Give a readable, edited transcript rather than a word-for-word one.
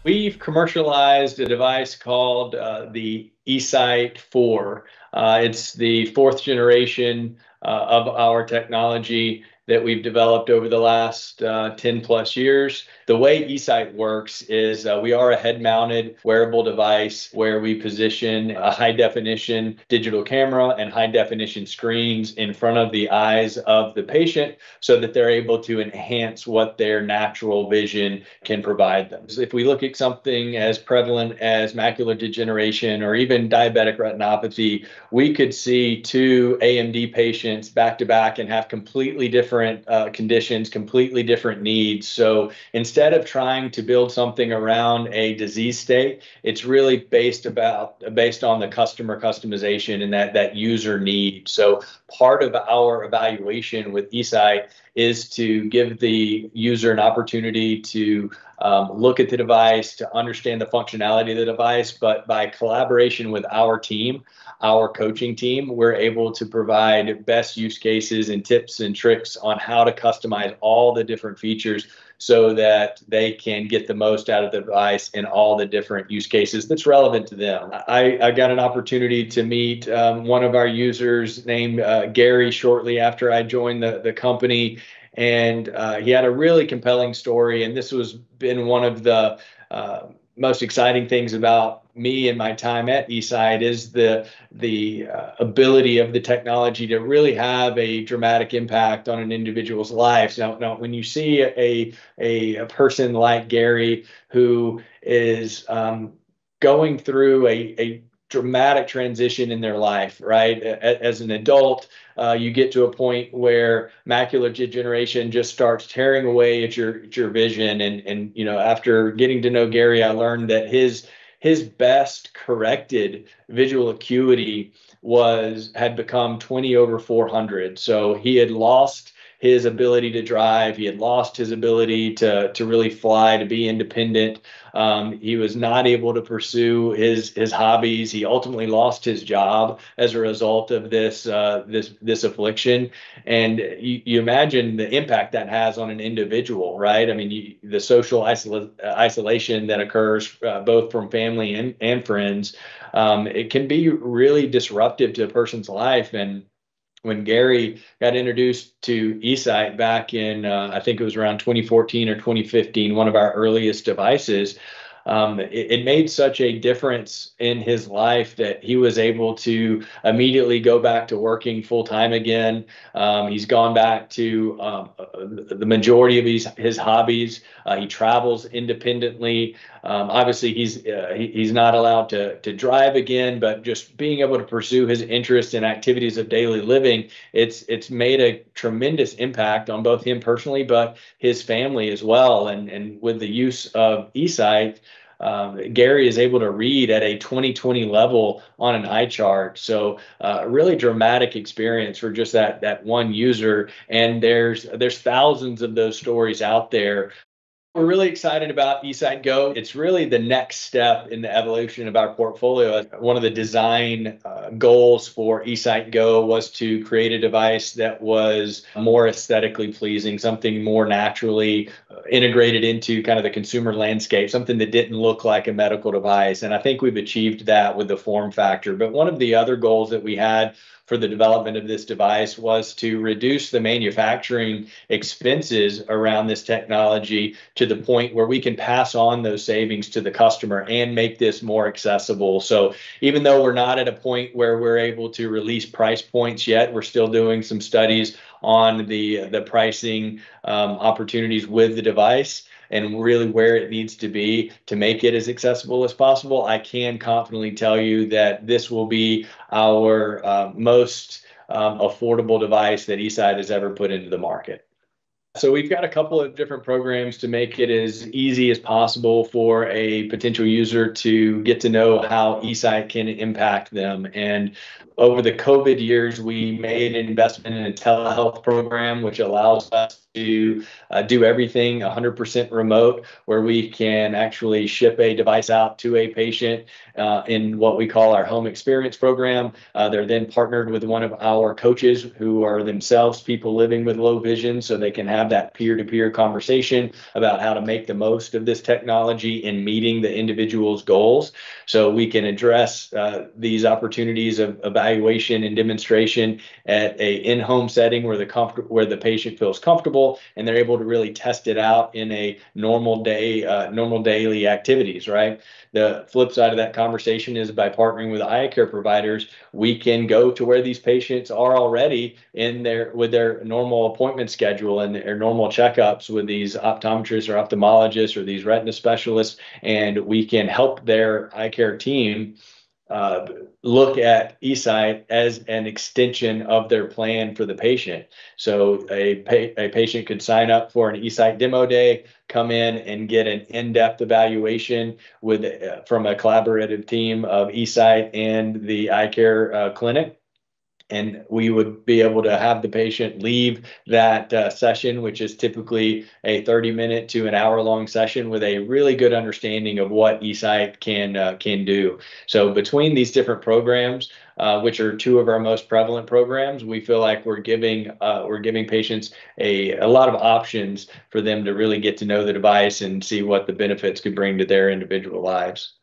We've commercialized a device called the eSight 4. It's the fourth generation of our technology that we've developed over the last 10 plus years. The way eSight works is we are a head mounted wearable device where we position a high definition digital camera and high definition screens in front of the eyes of the patient so that they're able to enhance what their natural vision can provide them. If we look at something as prevalent as macular degeneration or even diabetic retinopathy, we could see two AMD patients back to back and have completely different conditions, completely different needs. So instead of trying to build something around a disease state, it's really based on the customer customization and that user need. So part of our evaluation with eSight is to give the user an opportunity to look at the device, to understand the functionality of the device. But by collaboration with our team, our coaching team, we're able to provide best use cases and tips and tricks on how to customize all the different features so that they can get the most out of the device in all the different use cases that's relevant to them. I got an opportunity to meet one of our users named Gary shortly after I joined the company. And he had a really compelling story. And this was been one of the most exciting things about me and my time at eSight is the ability of the technology to really have a dramatic impact on an individual's life. Now when you see a person like Gary who is going through a dramatic transition in their life, right? As an adult, you get to a point where macular degeneration just starts tearing away at your vision. And after getting to know Gary, I learned that his best corrected visual acuity had become 20/400. So he had lost his ability to drive. He had lost his ability to really fly, to be independent. He was not able to pursue his hobbies. He ultimately lost his job as a result of this affliction. And you imagine the impact that has on an individual, right? I mean, the social isolation that occurs both from family and friends, it can be really disruptive to a person's life. And when Gary got introduced to eSight back in, I think it was around 2014 or 2015, one of our earliest devices, it made such a difference in his life that he was able to immediately go back to working full time again. He's gone back to the majority of his hobbies. He travels independently. Obviously, he's not allowed to drive again, but just being able to pursue his interests and activities of daily living, it's made a tremendous impact on both him personally, but his family as well. And with the use of eSight, Gary is able to read at a 20/20 level on an eye chart. So really dramatic experience for just that one user. And there's thousands of those stories out there. We're really excited about eSight Go. It's really the next step in the evolution of our portfolio. One of the design goals for eSight Go was to create a device that was more aesthetically pleasing, something more naturally integrated into kind of the consumer landscape, something that didn't look like a medical device. And I think we've achieved that with the form factor. But one of the other goals that we had for the development of this device was to reduce the manufacturing expenses around this technology to the point where we can pass on those savings to the customer and make this more accessible. So even though we're not at a point where we're able to release price points yet, we're still doing some studies on the pricing opportunities with the device and really where it needs to be to make it as accessible as possible. I can confidently tell you that this will be our most affordable device that eSight has ever put into the market. So we've got a couple of different programs to make it as easy as possible for a potential user to get to know how eSight can impact them. And over the COVID years, we made an investment in a telehealth program, which allows us to do everything 100% remote, where we can actually ship a device out to a patient in what we call our home experience program. They're then partnered with one of our coaches who are themselves people living with low vision, so they can have have that peer-to-peer conversation about how to make the most of this technology in meeting the individual's goals. So we can address these opportunities of evaluation and demonstration at a in-home setting where the patient feels comfortable and they're able to really test it out in a normal day, normal daily activities, right? The flip side of that conversation is by partnering with eye care providers, we can go to where these patients are already with their normal appointment schedule and their normal checkups with these optometrists or ophthalmologists or these retina specialists, and we can help their eye care team look at eSight as an extension of their plan for the patient. So a patient could sign up for an eSight demo day, come in and get an in-depth evaluation from a collaborative team of eSight and the eye care clinic. And we would be able to have the patient leave that session, which is typically a 30-minute to an hour-long session, with a really good understanding of what eSight can do. So between these different programs, which are two of our most prevalent programs, we feel like we're giving patients a lot of options for them to really get to know the device and see what the benefits could bring to their individual lives.